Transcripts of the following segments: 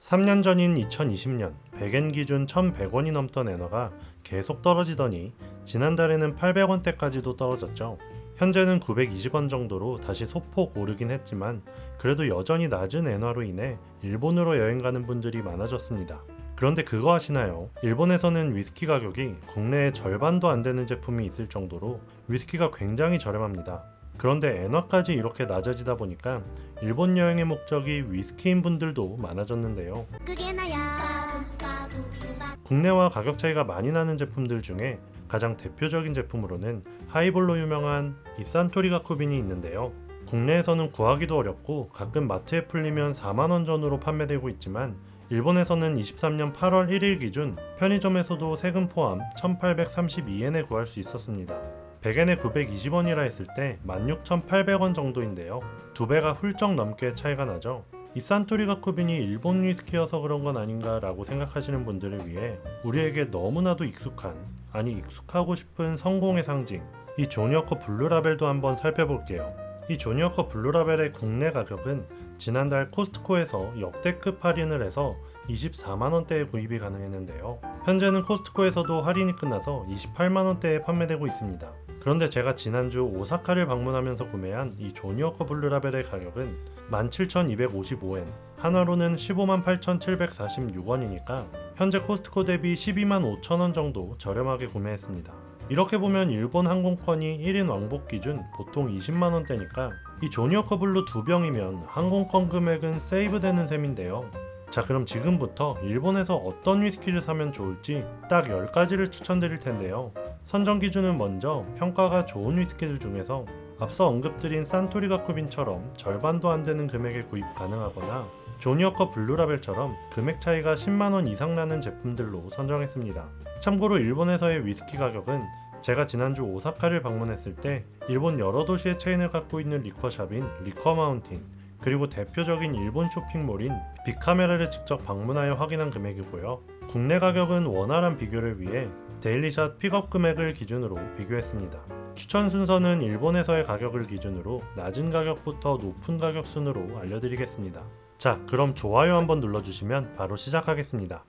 3년 전인 2020년 100엔 기준 1,100원이 넘던 엔화가 계속 떨어지더니 지난달에는 800원대까지도 떨어졌죠. 현재는 920원 정도로 다시 소폭 오르긴 했지만 그래도 여전히 낮은 엔화로 인해 일본으로 여행 가는 분들이 많아졌습니다. 그런데 그거 아시나요? 일본에서는 위스키 가격이 국내의 절반도 안 되는 제품이 있을 정도로 위스키가 굉장히 저렴합니다. 그런데 엔화까지 이렇게 낮아지다 보니까 일본 여행의 목적이 위스키인 분들도 많아졌는데요. 국내와 가격 차이가 많이 나는 제품들 중에 가장 대표적인 제품으로는 하이볼로 유명한 이 산토리가 쿠빈이 있는데요. 국내에서는 구하기도 어렵고 가끔 마트에 풀리면 4만원 전후로 판매되고 있지만 일본에서는 23년 8월 1일 기준 편의점에서도 세금 포함 1832엔에 구할 수 있었습니다. 100엔에 920원이라 했을 때 16,800원 정도인데요. 두 배가 훌쩍 넘게 차이가 나죠. 이 산토리가 쿠빈이 일본 위스키여서 그런 건 아닌가 라고 생각하시는 분들을 위해 우리에게 너무나도 익숙하고 싶은 성공의 상징, 이 조니워커 블루라벨도 한번 살펴볼게요. 이 조니워커 블루라벨의 국내 가격은 지난달 코스트코에서 역대급 할인을 해서 24만원대에 구입이 가능했는데요. 현재는 코스트코에서도 할인이 끝나서 28만원대에 판매되고 있습니다. 그런데 제가 지난주 오사카를 방문하면서 구매한 이 조니워커 블루라벨의 가격은 17,255엔, 한화로는 158,746원이니까 현재 코스트코 대비 125,000원 정도 저렴하게 구매했습니다. 이렇게 보면 일본 항공권이 1인 왕복 기준 보통 20만원대니까 이 조니워커 블루 2병이면 항공권 금액은 세이브되는 셈인데요. 자, 그럼 지금부터 일본에서 어떤 위스키를 사면 좋을지 딱 10가지를 추천드릴 텐데요. 선정 기준은 먼저 평가가 좋은 위스키들 중에서 앞서 언급드린 산토리가 쿠빈처럼 절반도 안 되는 금액에 구입 가능하거나 조니워커 블루라벨처럼 금액 차이가 10만원 이상 나는 제품들로 선정했습니다. 참고로 일본에서의 위스키 가격은 제가 지난주 오사카를 방문했을 때 일본 여러 도시의 체인을 갖고 있는 리커샵인 리커마운틴, 그리고 대표적인 일본 쇼핑몰인 빅카메라를 직접 방문하여 확인한 금액이고요. 국내 가격은 원활한 비교를 위해 데일리샷 픽업 금액을 기준으로 비교했습니다. 추천 순서는 일본에서의 가격을 기준으로 낮은 가격부터 높은 가격 순으로 알려드리겠습니다. 자, 그럼 좋아요 한번 눌러주시면 바로 시작하겠습니다.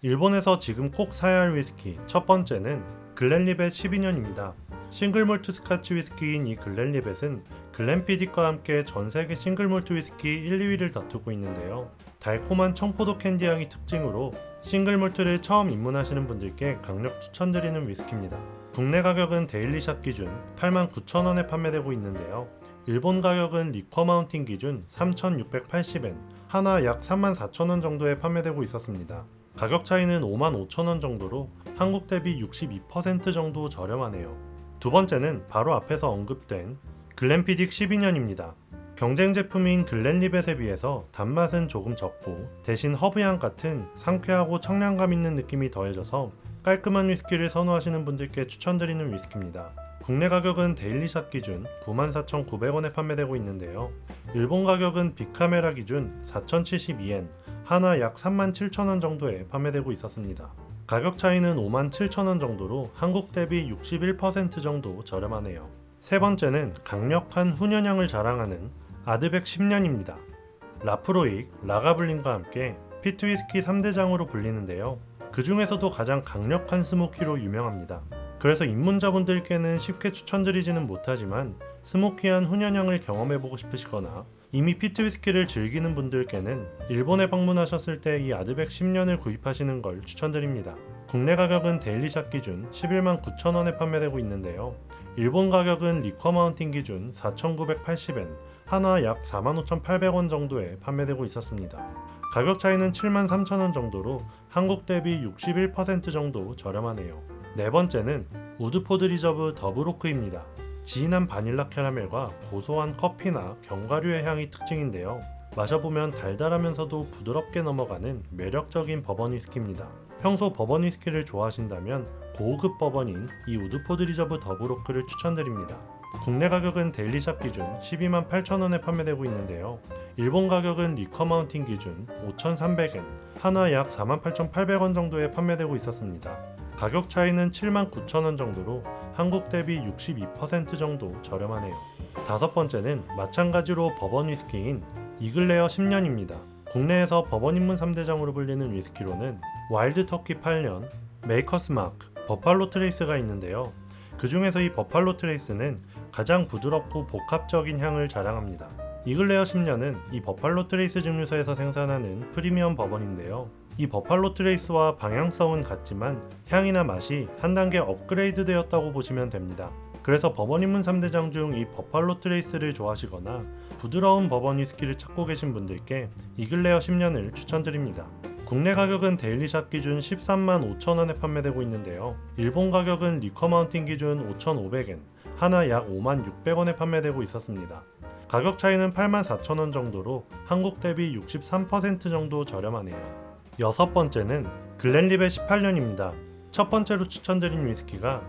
일본에서 지금 꼭 사야 할 위스키 첫 번째는 글렌리벳 12년입니다. 싱글몰트 스카치 위스키인 이 글렌리벳은 글렌피딕과 함께 전세계 싱글몰트 위스키 1, 2위를 다투고 있는데요. 달콤한 청포도 캔디향이 특징으로 싱글몰트를 처음 입문하시는 분들께 강력 추천드리는 위스키입니다. 국내 가격은 데일리샷 기준 89,000원에 판매되고 있는데요. 일본 가격은 리커마운틴 기준 3,680엔, 하나 약 34,000원 정도에 판매되고 있었습니다. 가격 차이는 55,000원 정도로 한국 대비 62% 정도 저렴하네요. 두 번째는 바로 앞에서 언급된 글렌피딕 12년입니다. 경쟁 제품인 글렌리벳에 비해서 단맛은 조금 적고 대신 허브향 같은 상쾌하고 청량감 있는 느낌이 더해져서 깔끔한 위스키를 선호하시는 분들께 추천드리는 위스키입니다. 국내 가격은 데일리샷 기준 94,900원에 판매되고 있는데요. 일본 가격은 빅카메라 기준 4,072엔, 하나 약 37,000원 정도에 판매되고 있었습니다. 가격 차이는 57,000원 정도로 한국 대비 61% 정도 저렴하네요. 세 번째는 강력한 훈연향을 자랑하는 아드백 10년입니다. 라프로익, 라가블림과 함께 피트 위스키 3대장으로 불리는데요. 그 중에서도 가장 강력한 스모키로 유명합니다. 그래서 입문자분들께는 쉽게 추천드리지는 못하지만 스모키한 훈연향을 경험해보고 싶으시거나 이미 피트 위스키를 즐기는 분들께는 일본에 방문하셨을 때 이 아드백 10년을 구입하시는 걸 추천드립니다. 국내 가격은 데일리샷 기준 119,000원에 판매되고 있는데요. 일본 가격은 리커마운틴 기준 4,980엔, 하나 약 45,800원 정도에 판매되고 있었습니다. 가격 차이는 73,000원 정도로 한국 대비 61% 정도 저렴하네요. 네 번째는 우드포드 리저브 더블오크입니다. 진한 바닐라 캐러멜과 고소한 커피나 견과류의 향이 특징인데요. 마셔보면 달달하면서도 부드럽게 넘어가는 매력적인 버번 위스키입니다. 평소 버번 위스키를 좋아하신다면 고급 버번인 이 우드포드 리저브 더블오크를 추천드립니다. 국내 가격은 데일리샷 기준 128,000원에 판매되고 있는데요. 일본 가격은 리커마운틴 기준 5,300엔, 하나 약 48,800원 정도에 판매되고 있었습니다. 가격 차이는 79,000원 정도로 한국 대비 62% 정도 저렴하네요. 다섯 번째는 마찬가지로 버번 위스키인 이글레어 10년입니다. 국내에서 버번 입문 3대장으로 불리는 위스키로는 와일드 터키 8년, 메이커스 마크, 버팔로 트레이스가 있는데요. 그 중에서 이 버팔로 트레이스는 가장 부드럽고 복합적인 향을 자랑합니다. 이글레어 10년은 이 버팔로 트레이스 증류소에서 생산하는 프리미엄 버번인데요. 이 버팔로 트레이스와 방향성은 같지만 향이나 맛이 한 단계 업그레이드 되었다고 보시면 됩니다. 그래서 버번 입문 3대장 중 이 버팔로 트레이스를 좋아하시거나 부드러운 버번 위스키를 찾고 계신 분들께 이글레어 10년을 추천드립니다. 국내 가격은 데일리샷 기준 13만 5천원에 판매되고 있는데요. 일본 가격은 리커 마운틴 기준 5,500엔, 하나 약 5만 600원에 판매되고 있었습니다. 가격 차이는 8만 4천원 정도로 한국 대비 63% 정도 저렴하네요. 여섯 번째는 글렌리벳 18년입니다. 첫 번째로 추천드린 위스키가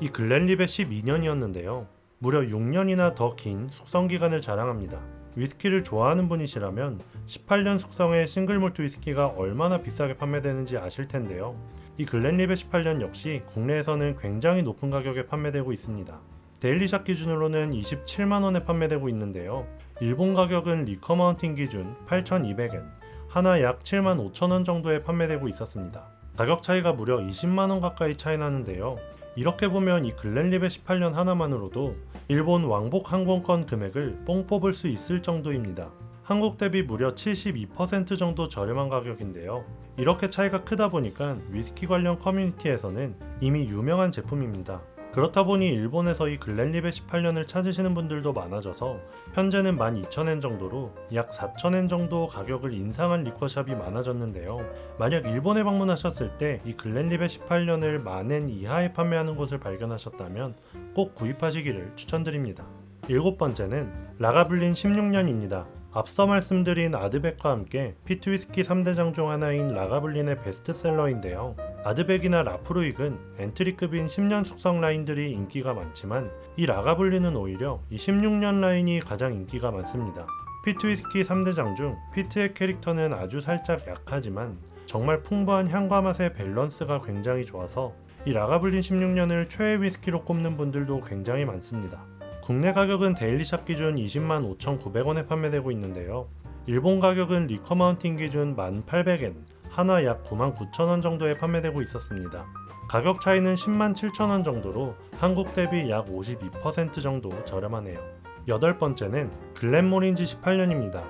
이 글렌리벳 12년이었는데요. 무려 6년이나 더 긴 숙성기간을 자랑합니다. 위스키를 좋아하는 분이시라면 18년 숙성의 싱글몰트 위스키가 얼마나 비싸게 판매되는지 아실 텐데요. 이 글렌리벳 18년 역시 국내에서는 굉장히 높은 가격에 판매되고 있습니다. 데일리샷 기준으로는 27만원에 판매되고 있는데요. 일본 가격은 리커 마운틴 기준 8,200엔, 하나 약 7만 5천원 정도에 판매되고 있었습니다. 가격 차이가 무려 20만원 가까이 차이 나는데요. 이렇게 보면 이 글렌리벳 18년 하나만으로도 일본 왕복 항공권 금액을 뽕 뽑을 수 있을 정도입니다. 한국 대비 무려 72% 정도 저렴한 가격인데요. 이렇게 차이가 크다 보니까 위스키 관련 커뮤니티에서는 이미 유명한 제품입니다. 그렇다 보니 일본에서 이 글렌리벳 18년을 찾으시는 분들도 많아져서 현재는 12,000엔 정도로 약 4,000엔 정도 가격을 인상한 리커샵이 많아졌는데요. 만약 일본에 방문하셨을 때 이 글렌리벳 18년을 10,000엔 이하에 판매하는 곳을 발견하셨다면 꼭 구입하시기를 추천드립니다. 일곱 번째는 라가블린 16년입니다. 앞서 말씀드린 아드백과 함께 피트 위스키 3대장 중 하나인 라가블린의 베스트셀러인데요. 아드백이나 라프루익은 엔트리급인 10년 숙성 라인들이 인기가 많지만 이 라가블린은 오히려 이 16년 라인이 가장 인기가 많습니다. 피트 위스키 3대장 중 피트의 캐릭터는 아주 살짝 약하지만 정말 풍부한 향과 맛의 밸런스가 굉장히 좋아서 이 라가블린 16년을 최애 위스키로 꼽는 분들도 굉장히 많습니다. 국내 가격은 데일리샷 기준 20만 5,900원에 판매되고 있는데요. 일본 가격은 리커 마운틴 기준 1,800엔, 하나 약 9만 9천원 정도에 판매되고 있었습니다. 가격 차이는 10만 7천원 정도로 한국 대비 약 52% 정도 저렴하네요. 여덟 번째는 글렌모린지 18년입니다.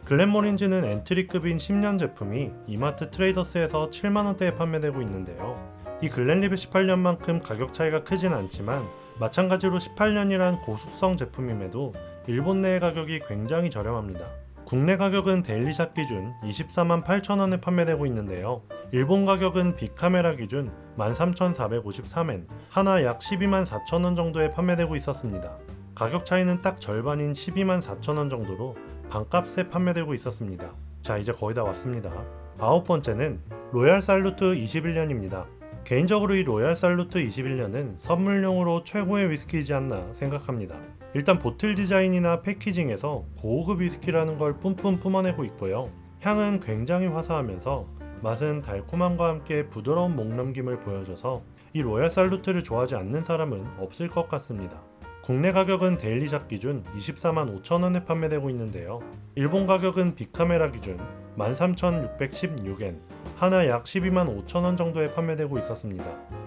글렌모린지는 엔트리급인 10년 제품이 이마트 트레이더스에서 7만원대에 판매되고 있는데요. 이 글렌리벳 18년만큼 가격 차이가 크진 않지만 마찬가지로 18년이란 고숙성 제품임에도 일본 내의 가격이 굉장히 저렴합니다. 국내 가격은 데일리샷 기준 24만 8천원에 판매되고 있는데요. 일본 가격은 빅카메라 기준 13,453엔, 하나 약 12만 4천원 정도에 판매되고 있었습니다. 가격 차이는 딱 절반인 12만 4천원 정도로 반값에 판매되고 있었습니다. 자, 이제 거의 다 왔습니다. 아홉 번째는 로얄 살루트 21년입니다. 개인적으로 이 로얄 살루트 21년은 선물용으로 최고의 위스키이지 않나 생각합니다. 일단 보틀 디자인이나 패키징에서 고급 위스키라는 걸 뿜뿜 뿜어내고 있고요. 향은 굉장히 화사하면서 맛은 달콤함과 함께 부드러운 목넘김을 보여줘서 이 로얄 살루트를 좋아하지 않는 사람은 없을 것 같습니다. 국내 가격은 데일리샷 기준 24만 5천원에 판매되고 있는데요. 일본 가격은 빅카메라 기준 13,616엔, 하나 약 12만 5천원 정도에 판매되고 있었습니다.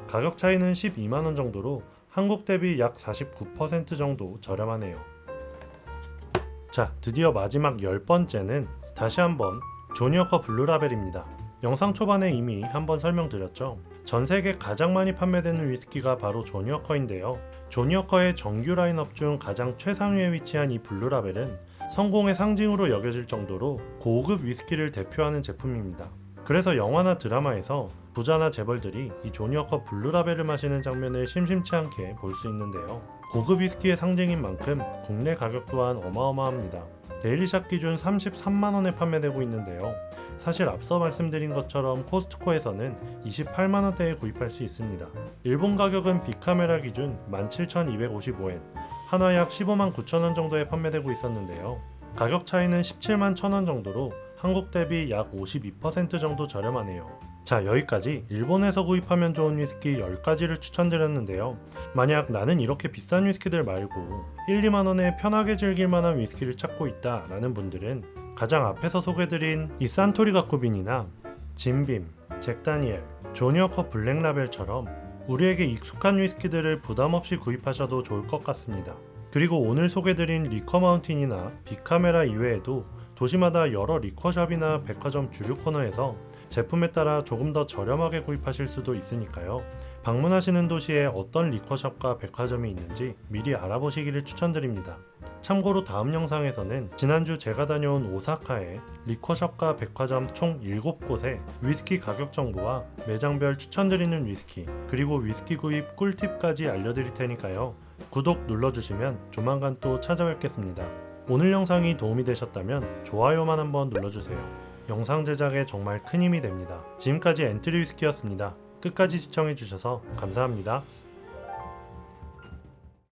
가격 차이는 12만원 정도로 한국 대비 약 49% 정도 저렴하네요. 자, 드디어 마지막 10번째는 다시 한번 조니워커 블루라벨입니다. 영상 초반에 이미 한번 설명드렸죠. 전 세계 가장 많이 판매되는 위스키가 바로 조니워커인데요. 조니워커의 정규 라인업 중 가장 최상위에 위치한 이 블루라벨은 성공의 상징으로 여겨질 정도로 고급 위스키를 대표하는 제품입니다. 그래서 영화나 드라마에서 부자나 재벌들이 이 조니워커 블루라벨을 마시는 장면을 심심치 않게 볼 수 있는데요. 고급 위스키의 상징인 만큼 국내 가격 또한 어마어마합니다. 데일리샷 기준 33만원에 판매되고 있는데요. 사실 앞서 말씀드린 것처럼 코스트코에서는 28만원대에 구입할 수 있습니다. 일본 가격은 빅카메라 기준 17,255엔, 하나 약 15만 9천원 정도에 판매되고 있었는데요. 가격 차이는 17만 1천원 정도로 한국 대비 약 52% 정도 저렴하네요. 자, 여기까지 일본에서 구입하면 좋은 위스키 10가지를 추천드렸는데요. 만약 나는 이렇게 비싼 위스키들 말고 1, 2만 원에 편하게 즐길 만한 위스키를 찾고 있다 라는 분들은 가장 앞에서 소개드린 이 산토리 가쿠빈이나 진빔, 잭다니엘, 조니어커 블랙라벨처럼 우리에게 익숙한 위스키들을 부담없이 구입하셔도 좋을 것 같습니다. 그리고 오늘 소개드린 리커 마운틴이나 빅카메라 이외에도 도시마다 여러 리커샵이나 백화점 주류 코너에서 제품에 따라 조금 더 저렴하게 구입하실 수도 있으니까요. 방문하시는 도시에 어떤 리커샵과 백화점이 있는지 미리 알아보시기를 추천드립니다. 참고로 다음 영상에서는 지난주 제가 다녀온 오사카의 리커샵과 백화점 총 7곳의 위스키 가격 정보와 매장별 추천드리는 위스키, 그리고 위스키 구입 꿀팁까지 알려드릴 테니까요. 구독 눌러주시면 조만간 또 찾아뵙겠습니다. 오늘 영상이 도움이 되셨다면 좋아요만 한번 눌러주세요. 영상 제작에 정말 큰 힘이 됩니다. 지금까지 엔트리 위스키였습니다. 끝까지 시청해주셔서 감사합니다.